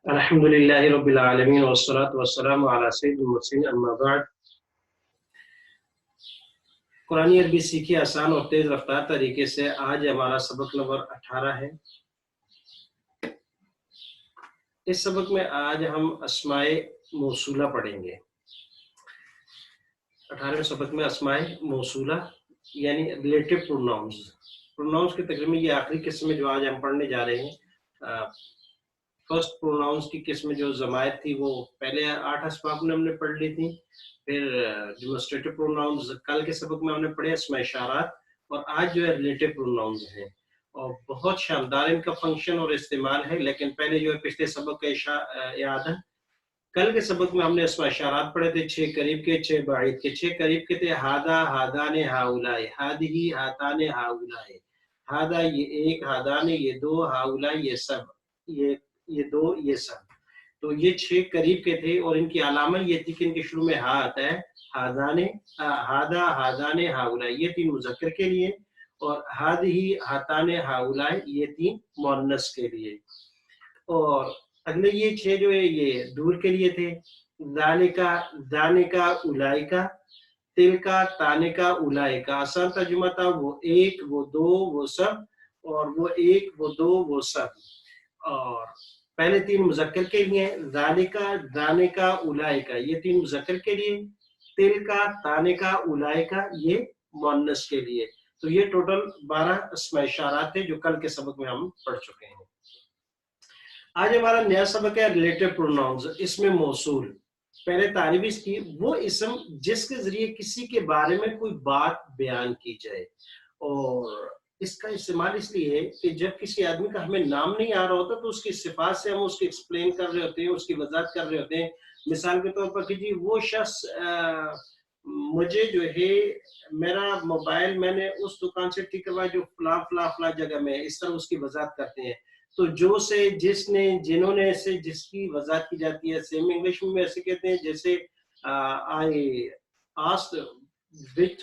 الحمدللہ رب العالمین والصلاة والسلام علی سید المرسلین اما بعد۔ قرآن عربی سیکھی آسان اور تیز رفتار طریقے سے آج ہمارا سبق نمبر 18 ہے۔ اس سبق میں آج ہم اسماء موصولہ پڑھیں گے۔ 18ویں سبق میں اسماء موصولہ یعنی ریلیٹو پروناؤنس کی تقریباً یہ آخری قسم ہے جو آج ہم پڑھنے جا رہے ہیں۔ فرسٹ پروناؤنس کی قسم جو ضمائر تھی وہ پہلے 8 اسباق میں ہم نے پڑھ لی تھی، پھر ڈیمونسٹریٹو پروناؤنس کل کے سبق میں ہم نے پڑھے اسماء اشارات، اور آج جو ہے ریلیٹو پروناؤنس ہیں اور بہت شاندار ان کا فنکشن اور استعمال ہے۔ لیکن پہلے جو ہے پچھلے سبق کا اعادہ، کل کے سبق میں ہم نے اسماء اشارات پڑھے تھے، 6 قریب کے 6 بعید کے۔ 6 قریب کے تھے ہادا، ہادان، ہاؤلائے، ہادہی، ہاتان، ہاؤلائے، ہادا یہ ایک، ہادان یہ دو، ہاؤلائے یہ سب، یہ دو یہ سب۔ تو یہ 6 قریب کے تھے اور ان کی علامت یہ تھی کہ ان کے شروع میں ہا آتا ہے، ہادان، ہادا، ہادان، ہاؤلائے یہ 3 مذکر کے لیے، اور ہادہی، ہاتان، ہاؤلائے یہ 3 مؤنث کے لیے۔ اور اگلے یہ 6 جو ہے یہ دور کے لیے تھے، ذالکا، ذانکا، اولائکا، تلکا، تانکا، اولائکا۔ آسان ترجمہ تھا وہ ایک، وہ دو، وہ سب، اور وہ ایک، وہ دو، وہ سب۔ اور پہلے 3 مذکر کے لیے، ذالکا، ذانکا، اولائکا یہ 3 مذکر کے لیے، تلکا، تانکا، اولائکا یہ مؤنث کے لیے۔ تو یہ ٹوٹل 12 اسماء اشارات ہیں جو کل کے سبق میں ہم پڑھ چکے ہیں۔ آج ہمارا نیا سبق ہے ریلیٹو پروناؤنس، اسم موصول۔ پہلے تعریف اس کی، وہ اسم جس کے ذریعے کسی کے بارے میں کوئی بات بیان کی جائے، اور اس کا استعمال اس لیے ہے کہ جب کسی آدمی کا ہمیں نام نہیں آ رہا ہوتا تو اس کی صفات سے ہم اس کی ایکسپلین کر رہے ہوتے ہیں، اس کی وضاحت کر رہے ہوتے ہیں۔ مثال کے طور پر کہ جی وہ شخص مجھے جو ہے میرا موبائل میں نے اس دکان سے ٹھیک کروایا جو فلاں فلاں فلاں جگہ میں ہے، اس طرح اس کی وضاحت کرتے ہیں۔ تو جو سے، جس نے، جنہوں نے سے جس کی وضاحت کی جاتی ہے، سیم انگلش میں ایسے کہتے ہیں جیسے I asked which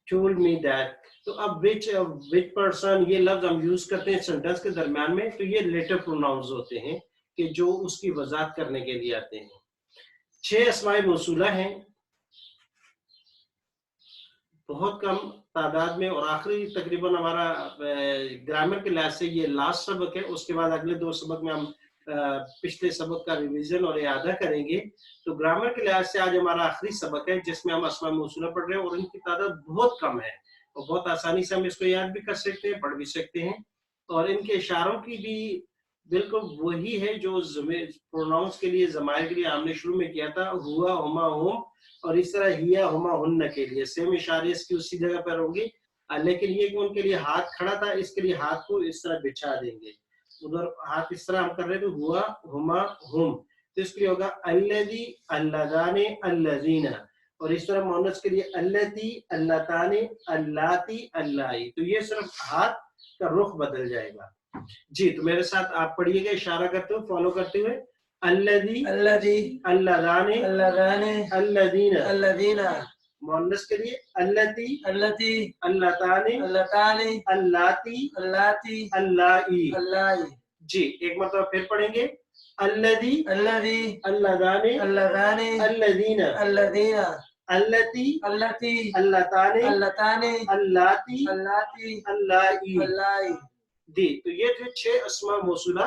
told me that۔ تو اب which person یہ لفظ ہم یوز کرتے ہیں سینٹنس کے درمیان میں، تو یہ ریلیٹو پروناؤنس ہوتے ہیں کہ جو اس کی وضاحت کرنے کے لیے آتے ہیں۔ 6 اسماء موصولہ ہیں، بہت کم تعداد میں، اور آخری تقریباً ہمارا گرامر کے لحاظ سے یہ لاسٹ سبق ہے۔ اس کے بعد اگلے 2 سبق میں ہم پچھلے سبق کا ریویژن اور اعادہ کریں گے۔ تو گرامر کے لحاظ سے آج ہمارا آخری سبق ہے جس میں ہم اسماء موصولہ پڑھ رہے ہیں، اور ان کی تعداد بہت کم ہے اور بہت آسانی سے ہم اس کو یاد بھی کر سکتے ہیں، پڑھ بھی سکتے ہیں، اور ان کے اشاروں کی بھی بالکل وہی ہے جو پروناؤنس کے لیے، ضمائر کے لیے ہم نے شروع میں کیا تھا، ہوا، ہما، ہم، اور اس طرح ہیا، ہما، ہن کے لیے سیم اشارے اس کی اسی جگہ پر ہوں گے۔ لیکن یہ کہ ان کے لیے ہاتھ کھڑا تھا، اس کے لیے ہاتھ کو اس طرح بچھا دیں گے، ادھر ہاتھ اس طرح ہم کر رہے تھے، ہوا، ہما، ہم، تو اس کے لیے ہوگا الذی، اللذان، الذین، اور اس طرح مؤنث کے لیے اللتی، اللتان، اللاتی، اللائی۔ تو یہ صرف ہاتھ کا رخ بدل جائے گا۔ جی تو میرے ساتھ آپ پڑھیے گا اشارہ کرتے ہوئے، فالو کرتے ہوئے، الذی، اللذان، الذین، مؤنث کے لیے اللتی، اللتان، اللاتی، اللائی۔ جی ایک مرتبہ پھر پڑھیں گے، الذی، اللذان، الذین، اللتی، اللتان، اللاتی، اللائی۔ جی تو یہ تھے 6 اسماء موصولہ۔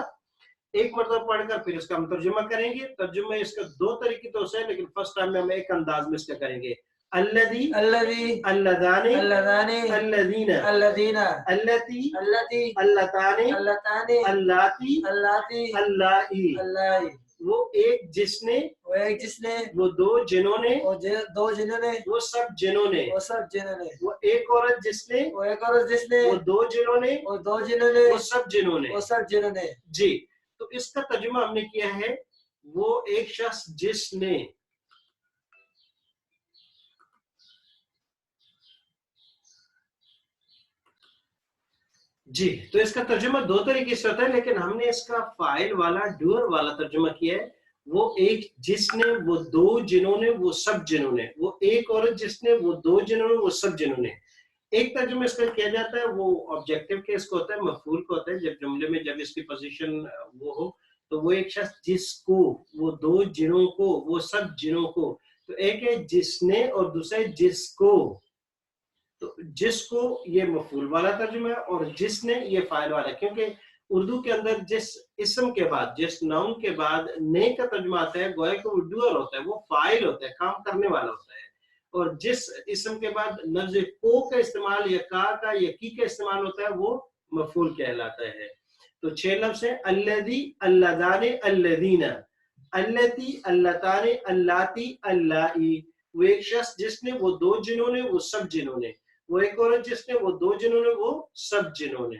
ایک مرتبہ پڑھ کر پھر اس کا ہم ترجمہ کریں گے۔ ترجمہ اس کا 2 طریقے تو ہے، لیکن فرسٹ ٹائم میں ہم ایک انداز میں اس کا کریں گے۔ الذی، اللذان، الذین، اللتی، اللتان، اللاتی، اللائی۔ وہ ایک جس نے، وہ 2 جنہوں نے، وہ سب جنہوں نے۔ وہ ایک عورت جس نے، وہ 2 جنہوں نے، وہ سب جنہوں نے۔ جی تو اس کا ترجمہ ہم نے کیا ہے، وہ ایک شخص جس نے۔ جی تو اس کا ترجمہ 2 طریقے سے ہوتا ہے، لیکن ہم نے اس کا فاعل والا، ڈوئر والا ترجمہ کیا ہے، وہ ایک جس نے، وہ 2 جنہوں نے، وہ سب جنہوں نے۔ وہ ایک عورت جس نے، وہ 2 جنہوں نے، وہ سب جنہوں نے۔ ایک ترجمہ اس کا کیا جاتا ہے وہ آبجیکٹیو کیس کو ہوتا ہے، مفعول کو ہوتا ہے، جب جملے میں جب اس کی پوزیشن وہ ہو تو تو وہ ایک شخص جس کو، وہ دو جنوں کو، وہ سب جنوں کو. تو ایک ہے جس نے اور دوسرا ہے جس کو. تو جس کو یہ مفعول والا ترجمہ ہے اور جس نے یہ فاعل والا ہے، کیونکہ اردو کے اندر جس اسم کے بعد، جس ناؤن کے بعد نے کا ترجمہ آتا ہے گویا کہ وہ ڈوئر ہوتا ہے، وہ فاعل ہوتا ہے، کام کرنے والا ہوتا ہے. اور جس اسم کے بعد لفظ کو کا استعمال یا کا یا کی کا استعمال ہوتا ہے وہ مفعول کہلاتا ہے. تو 6 لفظ ہیں: الذی، اللذان، الذین، اللتی، اللتان، اللاتی، اللائی. وہ ایک شخص جس نے، وہ دو جنہوں نے، وہ سب جنہوں نے. وہ ایک عورت جس نے، وہ دو جنہوں نے، وہ سب جنہوں نے.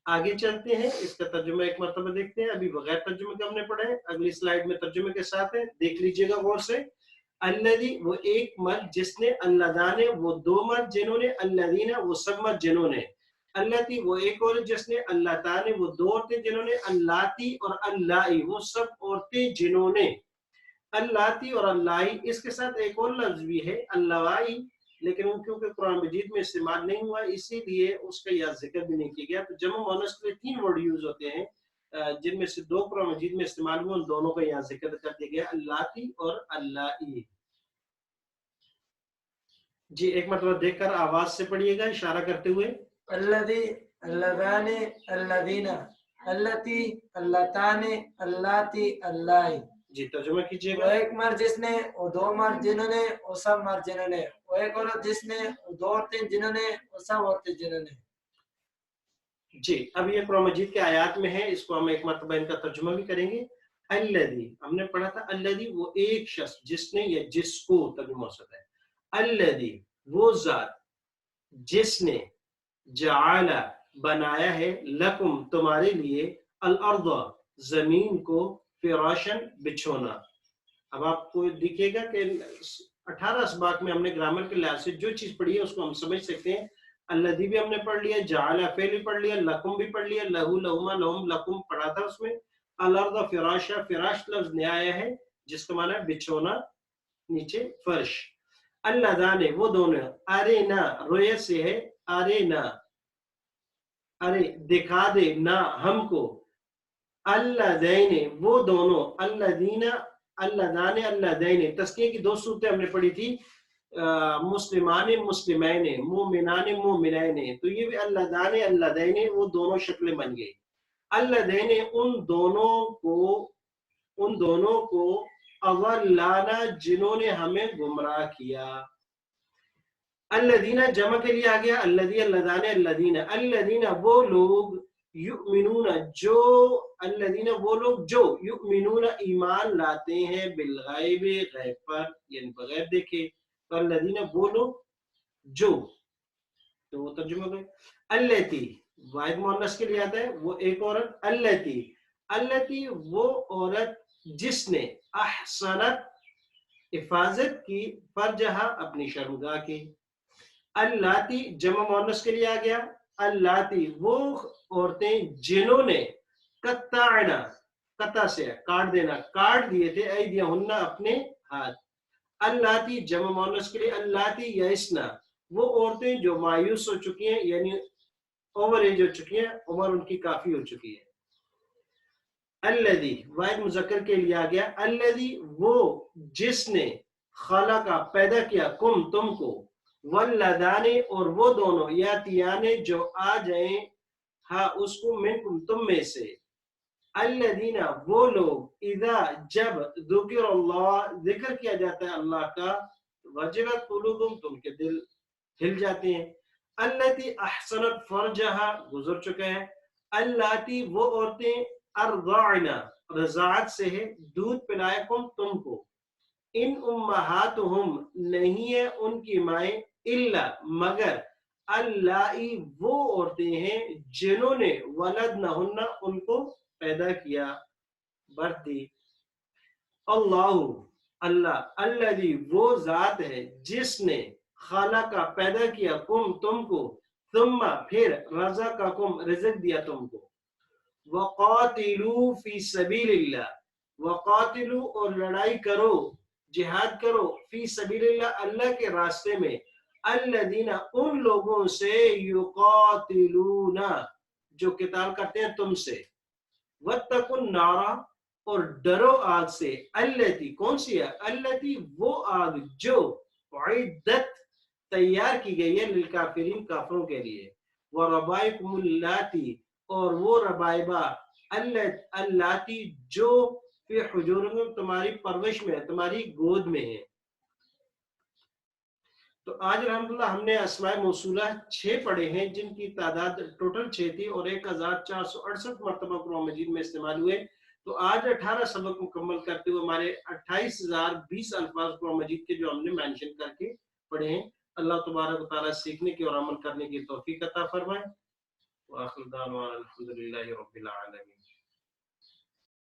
آگے چلتے ہیں، اس کا ترجمہ ایک مرتبہ دیکھتے ہیں. ابھی بغیر ترجمے کے ہم نے پڑھا ہے، اگلی سلائیڈ میں ترجمے کے ساتھ ہے، دیکھ لیجئے گا غور سے. الذی، وہ ایک مرد جس نے، اللذان، وہ دو مرد جنہوں نے، الذین، وہ سب مرد جنہوں نے، اللتی، وہ ایک عورت جس نے، اللتان، وہ دو عورتیں جنہوں نے، اللاتی اور اللائی، وہ سب عورتیں جنہوں نے. اللاتی اور اللائی، اس کے ساتھ ایک اور لفظ بھی ہے اللوائی، لیکن وہ کیونکہ قرآن مجید میں استعمال نہیں ہوا اسی لیے اس کا یہاں ذکر بھی نہیں کیا گیا. تو جمع مؤنث کے لیے 3 ورڈ یوز ہوتے ہیں، جن میں سے 2 قرآن مجید میں استعمال ہوئے، ان دونوں کا یہاں ذکر کر دیا گیا، اللاتی اور اللائی. جی ایک مرتبہ دیکھ کر آواز سے پڑھیے گا اشارہ کرتے ہوئے. الذی، اللذان، الذین، اللتی، اللتان، اللاتی، اللائی. جی ترجمہ کیجیے وہ گا. ایک مرد جس نے، وہ دو مرد جنہوں نے، وہ سب مرد جنہوں نے. وہ ایک عورت جس نے، وہ دو عورتیں جنہوں نے، وہ سب عورتیں جنہوں نے. جی اب یہ قرآن مجید کے آیات میں ہے، اس کو ہم ایک مرتبہ ان کا ترجمہ بھی کریں گے. الذی، ہم نے پڑھا تھا الذی، وہ ایک شخص جس نے یا جس کو ترجمہ ہو سکتا ہے. الذی، وہ ذات جس نے، جعل، بنایا ہے، لکم، تمہارے لیے، الارض، زمین کو، فراشن، بچھونا. اب آپ کو دیکھیے گا کہ 18 اسباق میں ہم نے گرامر کے لحاظ سے جو چیز پڑھی ہے اس کو ہم سمجھ سکتے ہیں. الذی بھی ہم نے پڑھ لیا، جعل فعل بھی پڑھ لیا، لکم بھی پڑھ لیا، لہو، لہما، لہم، لکم پڑھا تھا اس میں. الارض فراشا، فراش لفظ نیا آیا ہے جس کا معنی ہے بچھونا، نیچے فرش. اللذان، وہ دونوں، ارینا، رویت سے ہے، ارینا، ارے دکھا دے، نہ ہم کو، اللذین، وہ دونوں، الذین، اللذان، اللذین. تسکیہ کی 2 صورتیں ہم نے پڑھی تھی، مسلمان، مسلمین، مومنان، مومنین. تو یہ بھی اللذان، اللذین، وہ دونوں شکلیں بن گئی. اللذین، ان دونوں کو اضلانا، جنہوں نے ہمیں گمراہ کیا. الذین جمع کے لیے آ گیا، الذی، اللذان، الذین. الذین، وہ لوگ، یؤمنون، جو، الذین، وہ لوگ جو، یؤمنون، ایمان لاتے ہیں، بالغیب، غیب پر، یعنی بغیر دیکھے. تو الذین، وہ لوگ جو، تو وہ ترجمہ کریں. اللتی، واحد مؤنث کے لیے آتا ہے، وہ ایک عورت. اللتی، اللتی، وہ عورت جس نے، احسنت، حفاظت کی، فرجہا، اپنی شرمگاہ کی. اللاتی جمع مؤنث کے لیے آ گیا، اللاتی، وہ عورتیں جنہوں نے، قطعنا، قطع سے کاٹ دینا، کاٹ دیے تھے، ایدیہن، اپنے ہاتھ. اللاتی جمع مؤنث کے لیے، اللاتی یئسنا، وہ عورتیں جو مایوس ہو چکی ہیں، یعنی اوور ایج ہو چکی ہیں، عمر ان کی کافی ہو چکی ہے. الذی واحد مذکر کے لیے آ گیا، الذی، وہ جس نے، خلق، پیدا کیا، کم، تم کو، واللذان، اور وہ دونوں، یاتیان، جو آ جائیں، ہاں اس کو، منکم، تم میں سے. الذین، وہ لوگ، اذا، جب، ذکر اللہ، ذکر کیا جاتا ہے اللہ کا، وجلت قلوبہم، تم کے دل ہل جاتے ہیں. التی احسنت فرجہا، گزر چکا ہے. اللاتی، وہ عورتیں، ارضعنا، رضاعت سے ہے، دودھ پلائے، کم، تم کو. ان امہاتہم، نہیں ہے ان کی مائیں، الا، مگر، اللائی، وہ عورتیں ہیں جنہوں نے، ولدنہن، ان کو پیدا کیا، برتھ دی. اللہ، اللہ، الذی، وہ ذات ہے جس نے، خالق، پیدا کیا، کم، تم کو، ثم، پھر، رزقکم، رزق دیا تم کو. وقاتلوا فی سبیل اللہ، وقاتلوا، اور لڑائی کرو، جہاد کرو، فی سبیل اللہ، اللہ کے راستے میں، الذین، ان لوگوں سے، یقاتلون، جو قتال کرتے ہیں تم سے. واتقوا النار، اور ڈرو آگ سے التی کون سی ہے التی وہ آگ جو اعدت تیار کی گئی ہے للکافرین کافروں کے لیے وربائکم اللاتی اور وہ ربائبہ اللاتی جو فی حجورکم تمہاری پرورش میں ہے تمہاری گود میں ہے تو آج الحمدللہ ہم نے اسماء موصولہ 6 پڑھے ہیں جن کی تعداد ٹوٹل 6 تھی اور 1468 مرتبہ قرآن مجید میں استعمال ہوئے تو آج 18 سبق مکمل کرتے ہوئے ہمارے 28,020 الفاظ قرآن مجید کے جو ہم نے مینشن کر کے پڑھے ہیں اللہ تبارک و تعالیٰ سیکھنے کی اور عمل کرنے کی توفیق عطا فرمائے وآخر دعوانا الحمدللہ رب العالمین